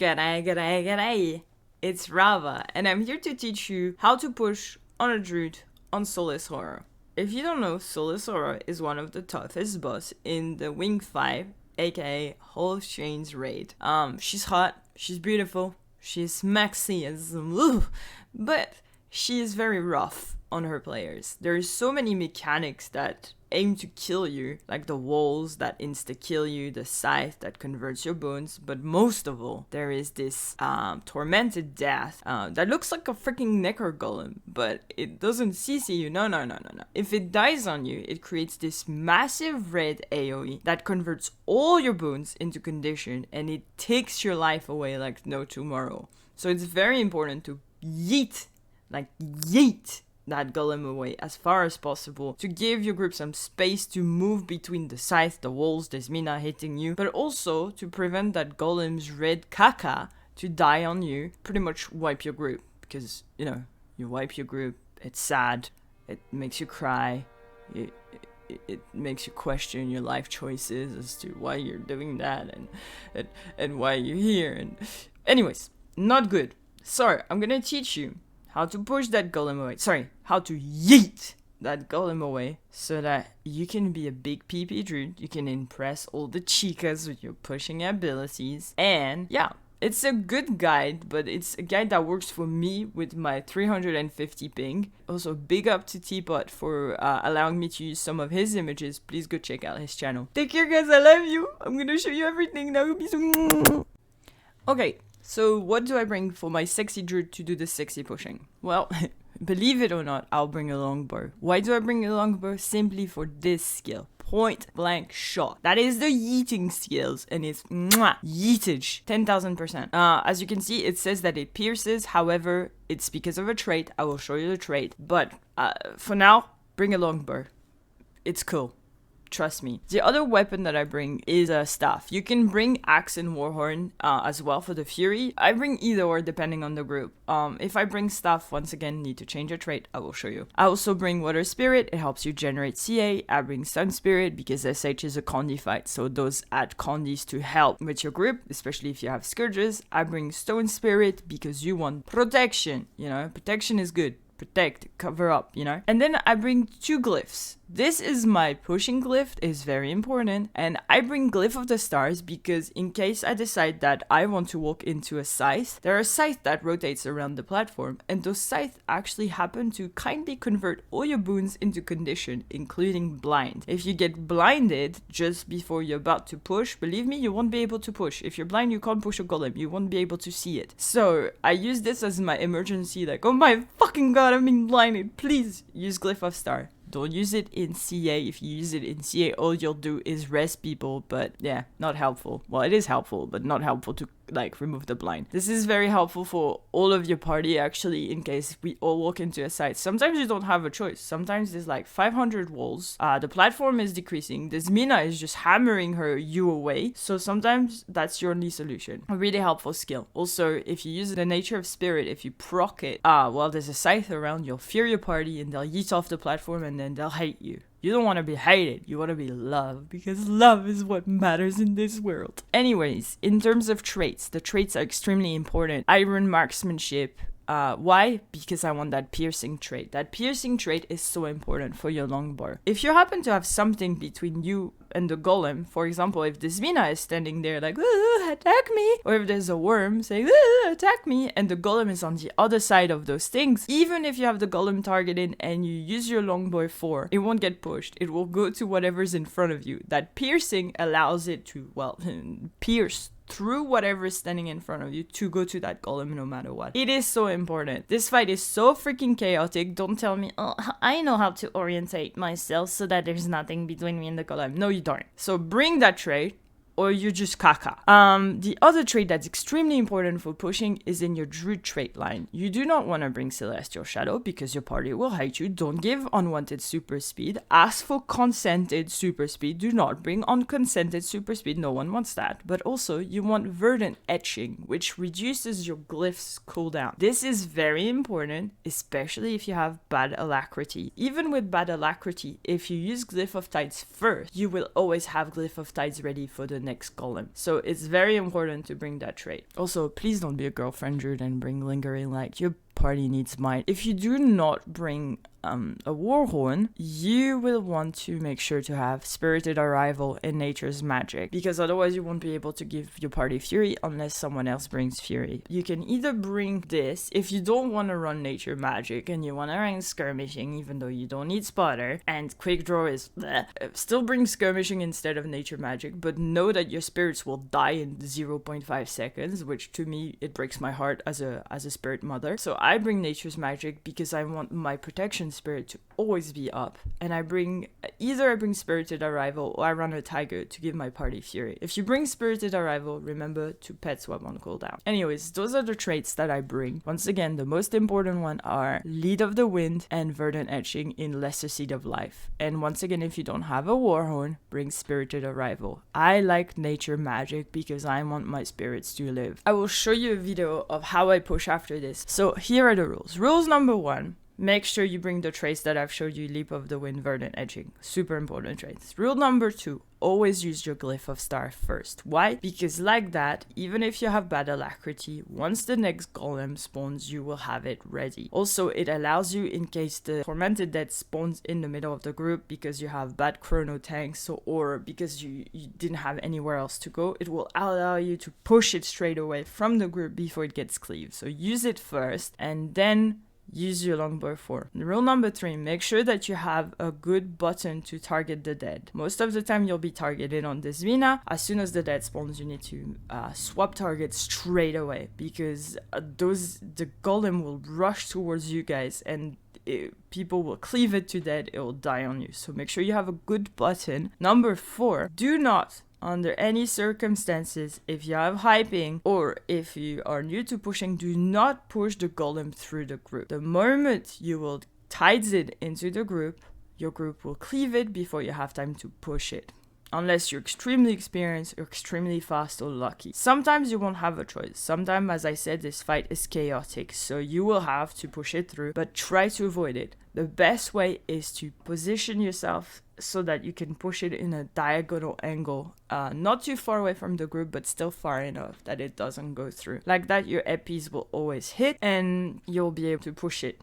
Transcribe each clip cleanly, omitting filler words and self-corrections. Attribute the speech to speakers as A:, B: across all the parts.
A: G'day. It's Rava, and I'm here to teach you how to push on a Druid on Soulless Horror. If you don't know, Soulless Horror is one of the toughest boss in the Wing 5, aka Hall of Chains raid. She's hot, she's beautiful, she's maxi as but she is very rough on her players. There is so many mechanics that aim to kill you, like the walls that insta-kill you, the scythe that converts your bones, but most of all, there is this tormented death that looks like a freaking Necro Golem, but it doesn't CC you. No. If it dies on you, it creates this massive red AoE that converts all your bones into condition, and it takes your life away like no tomorrow. So it's very important to yeet that golem away as far as possible to give your group some space to move between the scythe, the walls, there's Mina hitting you, but also to prevent that golem's red caca to die on you, pretty much wipe your group, because, you know, you wipe your group, it's sad, it makes you cry, it makes you question your life choices as to why you're doing that and why you're here, and anyways, not good. So, I'm gonna teach you how to push that golem away. How to yeet that golem away so that you can be a big PP Druid. You can impress all the chicas with your pushing abilities. And yeah, it's a good guide, but it's a guide that works for me with my 350 ping. Also, big up to Teapot for allowing me to use some of his images. Please go check out his channel. Take care, guys. I love you. I'm gonna show you everything. That would be so... Okay. So what do I bring for my sexy Druid to do the sexy pushing? Well, believe it or not, I'll bring a longbow. Why do I bring a longbow? Simply for this skill. Point blank shot. That is the yeeting skills, and it's yeetage 10,000%. As you can see, it says that it pierces. However, it's because of a trait. I will show you the trait. But for now, bring a longbow. It's cool. Trust me. The other weapon that I bring is a staff. You can bring axe and warhorn as well for the fury. I bring either or depending on the group. If I bring staff, once again, need to change a trait. I will show you. I also bring water spirit. It helps you generate CA. I bring sun spirit because SH is a condi fight, so those add condis to help with your group, especially if you have scourges. I bring stone spirit because you want protection. You know, protection is good. Protect, cover up, you know. And then I bring 2 glyphs. This is my pushing glyph, is very important, and I bring Glyph of the Stars because in case I decide that I want to walk into a scythe, there are scythe that rotates around the platform, and those scythes actually happen to kindly convert all your boons into condition, including blind. If you get blinded just before you're about to push, believe me, you won't be able to push. If you're blind, you can't push a golem, you won't be able to see it. So I use this as my emergency, like, oh my fucking god, I'm being blinded, please use Glyph of Star. Don't use it in CA. If you use it in CA, all you'll do is rest people, but yeah, not helpful. Well, it is helpful, but not helpful to, like, remove the blind. This is very helpful for all of your party, actually, in case we all walk into a site. Sometimes you don't have a choice. Sometimes there's like 500 walls. The platform is decreasing. This Mina is just hammering her you away. So sometimes that's your only solution. A really helpful skill. Also, if you use the Nature of Spirit, if you proc it, while there's a scythe around, you'll fear your party and they'll yeet off the platform and then they'll hate you. You don't want to be hated, you want to be loved, because love is what matters in this world. Anyways, in terms of traits, the traits are extremely important. Iron Marksmanship. Why? Because I want that piercing trait. That piercing trait is so important for your longbow. If you happen to have something between you and the golem, for example, if this Mina is standing there like, attack me, or if there's a worm saying, attack me, and the golem is on the other side of those things, even if you have the golem targeted and you use your longbow 4, it won't get pushed. It will go to whatever's in front of you. That piercing allows it to, well, pierce through whatever is standing in front of you to go to that golem no matter what. It is so important. This fight is so freaking chaotic. Don't tell me, oh, I know how to orientate myself so that there's nothing between me and the golem. No, you don't. So bring that trait, or you just caca. The other trait that's extremely important for pushing is in your Druid trait line. You do not want to bring Celestial Shadow because your party will hate you. Don't give unwanted super speed. Ask for consented super speed. Do not bring unconsented super speed. No one wants that. But also, you want Verdant Etching, which reduces your glyph's cooldown. This is very important, especially if you have bad alacrity. Even with bad alacrity, if you use Glyph of Tides first, you will always have Glyph of Tides ready for the the next golem. So it's very important to bring that trait. Also, please don't be a girlfriend druid and bring lingering light. Your party needs might. If you do not bring a war horn, you will want to make sure to have spirited arrival in nature's magic, because otherwise you won't be able to give your party fury unless someone else brings fury. You can either bring this if you don't want to run nature magic and you want to run skirmishing, even though you don't need spotter, and quick draw is bleh. Still bring skirmishing instead of nature magic, but know that your spirits will die in 0.5 seconds, which to me it breaks my heart as a spirit mother. So I bring nature's magic because I want my protection spirit to always be up, and I bring spirited arrival or I run a tiger to give my party fury. If you bring spirited arrival, remember to pet swap on cooldown. Anyways, those are the traits that I bring. Once again, the most important one are lead of the wind and verdant etching in lesser seed of life. And once again, if you don't have a warhorn, bring spirited arrival. I like nature magic because I want my spirits to live. I will show you a video of how I push after this. So here are the rules. Rules number 1. Make sure you bring the traits that I've showed you, leap of the wind, verdant edging. Super important traits. Rule number 2, always use your glyph of star first. Why? Because like that, even if you have bad alacrity, once the next golem spawns, you will have it ready. Also, it allows you in case the tormented dead spawns in the middle of the group because you have bad chrono tanks or because you didn't have anywhere else to go, it will allow you to push it straight away from the group before it gets cleaved. So use it first and then use your longbow 4. Rule number 3, make sure that you have a good button to target the dead. Most of the time you'll be targeted on this Vina. As soon as the dead spawns, you need to swap targets straight away, because the golem will rush towards you guys and people will cleave it to dead, it will die on you. So make sure you have a good button. Number 4, do not, under any circumstances, if you have high ping or if you are new to pushing, do not push the golem through the group. The moment you will tides it into the group, your group will cleave it before you have time to push it. Unless you're extremely experienced or extremely fast or lucky. Sometimes you won't have a choice. Sometimes, as I said, this fight is chaotic, so you will have to push it through, but try to avoid it. The best way is to position yourself so that you can push it in a diagonal angle, not too far away from the group, but still far enough that it doesn't go through. Like that, your epis will always hit and you'll be able to push it.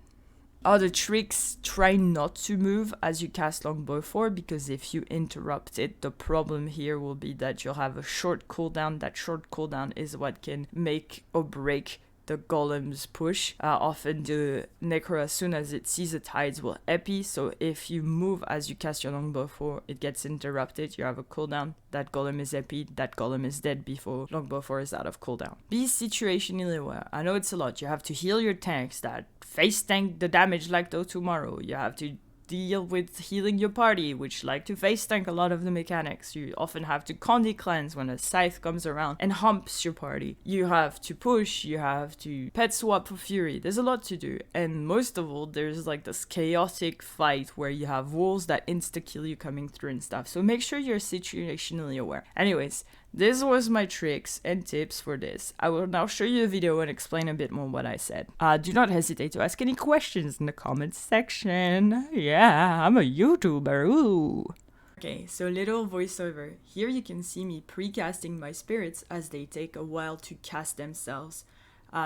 A: Other tricks, try not to move as you cast longbow 4, because if you interrupt it, the problem here will be that you'll have a short cooldown. That short cooldown is what can make or break the golem's push. Often the necro, as soon as it sees the tides, will epi, so if you move as you cast your longbow 4, it gets interrupted, you have a cooldown, that golem is epi, that golem is dead before longbow 4 is out of cooldown. Be situationally aware. I know it's a lot. You have to heal your tanks that face tank the damage like no tomorrow. You have to deal with healing your party, which like to face tank a lot of the mechanics. You often have to Condi cleanse when a scythe comes around and humps your party. You have to push, you have to pet swap for fury. There's a lot to do, and most of all, there's like this chaotic fight where you have wolves that insta-kill you coming through and stuff, so make sure you're situationally aware. Anyways, this was my tricks and tips for this. I will now show you a video and explain a bit more what I said. Do not hesitate to ask any questions in the comments section. Yeah, I'm a YouTuber, ooh. Okay, so little voiceover. Here you can see me pre-casting my spirits as they take a while to cast themselves.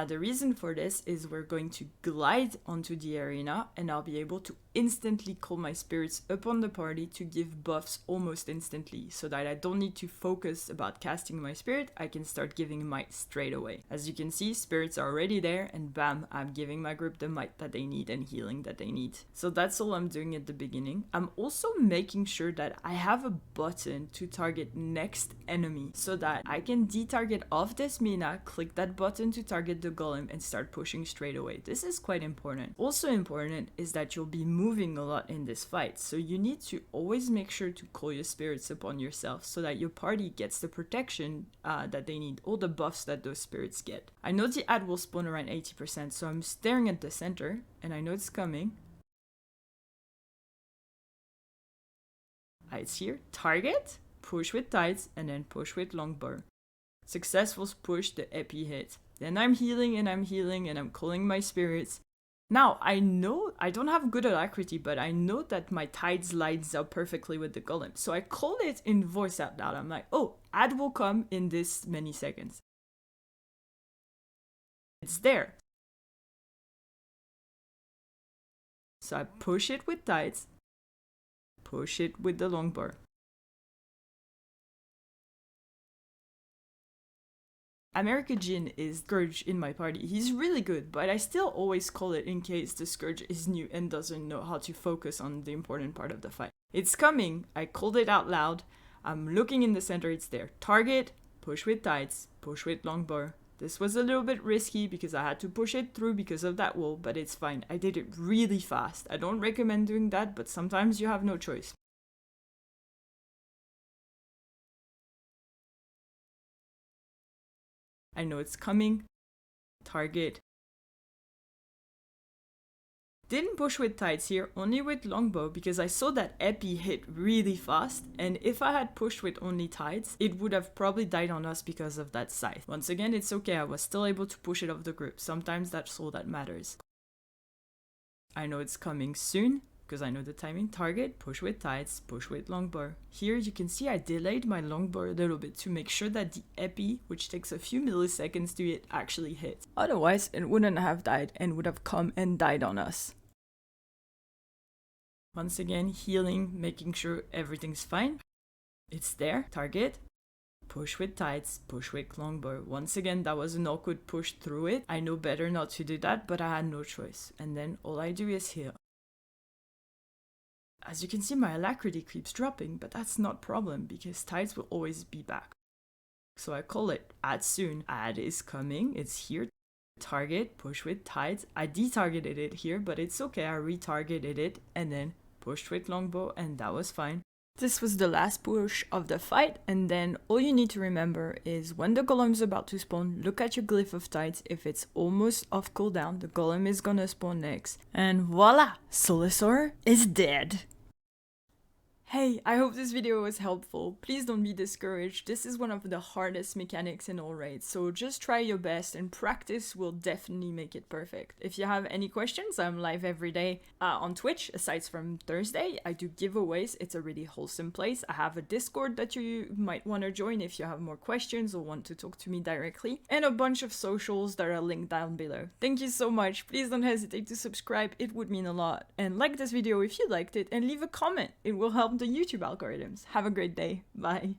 A: The reason for this is we're going to glide onto the arena and I'll be able to instantly call my spirits upon the party to give buffs almost instantly, so that I don't need to focus about casting my spirit, I can start giving might straight away. As you can see, spirits are already there and bam, I'm giving my group the might that they need and healing that they need. So that's all I'm doing at the beginning. I'm also making sure that I have a button to target next enemy, so that I can detarget off this mina, click that button to target the golem and start pushing straight away. This is quite important. Also important is that you'll be moving a lot in this fight, so you need to always make sure to call your spirits upon yourself so that your party gets the protection that they need, all the buffs that those spirits get. I know the ad will spawn around 80%, so I'm staring at the center and I know it's coming. It's here. Target, push with tides, and then push with longbow. Successful push, the epi hit. Then I'm healing and I'm calling my spirits. Now, I know I don't have good alacrity, but I know that my tides lines up perfectly with the golem. So I call it in voice out loud. I'm like, oh, ad will come in this many seconds. It's there. So I push it with tides, push it with the longbow. America Jin is Scourge in my party. He's really good, but I still always call it in case the Scourge is new and doesn't know how to focus on the important part of the fight. It's coming, I called it out loud. I'm looking in the center, it's there. Target, push with tides, push with longbow. This was a little bit risky because I had to push it through because of that wall, but it's fine. I did it really fast. I don't recommend doing that, but sometimes you have no choice. I know it's coming. Target. Didn't push with tides here, only with longbow because I saw that epi hit really fast, and if I had pushed with only tides, it would have probably died on us because of that scythe. Once again, it's okay, I was still able to push it off the group. Sometimes that's all that matters. I know it's coming soon, because I know the timing. Target, push with tides, push with longbow. Here you can see I delayed my longbow a little bit to make sure that the epi, which takes a few milliseconds to hit, actually hit. Otherwise, it wouldn't have died and would have come and died on us. Once again, healing, making sure everything's fine. It's there. Target. Push with tides, push with longbow. Once again, that was an awkward push through it. I know better not to do that, but I had no choice. And then all I do is heal. As you can see, my alacrity keeps dropping, but that's not a problem because tides will always be back. So I call it ad soon. Ad is coming. It's here. Target, push with tides. I detargeted it here, but it's okay. I retargeted it and then pushed with longbow, and that was fine. This was the last push of the fight, and then all you need to remember is when the golem is about to spawn, look at your glyph of tides. If it's almost off cooldown, the golem is gonna spawn next. And voila! Soulless is dead! Hey, I hope this video was helpful. Please don't be discouraged. This is one of the hardest mechanics in all raids, so just try your best and practice will definitely make it perfect. If you have any questions, I'm live every day on Twitch, aside from Thursday. I do giveaways. It's a really wholesome place. I have a Discord that you might want to join if you have more questions or want to talk to me directly, and a bunch of socials that are linked down below. Thank you so much. Please don't hesitate to subscribe. It would mean a lot. And like this video if you liked it, and leave a comment. It will help the YouTube algorithms. Have a great day. Bye.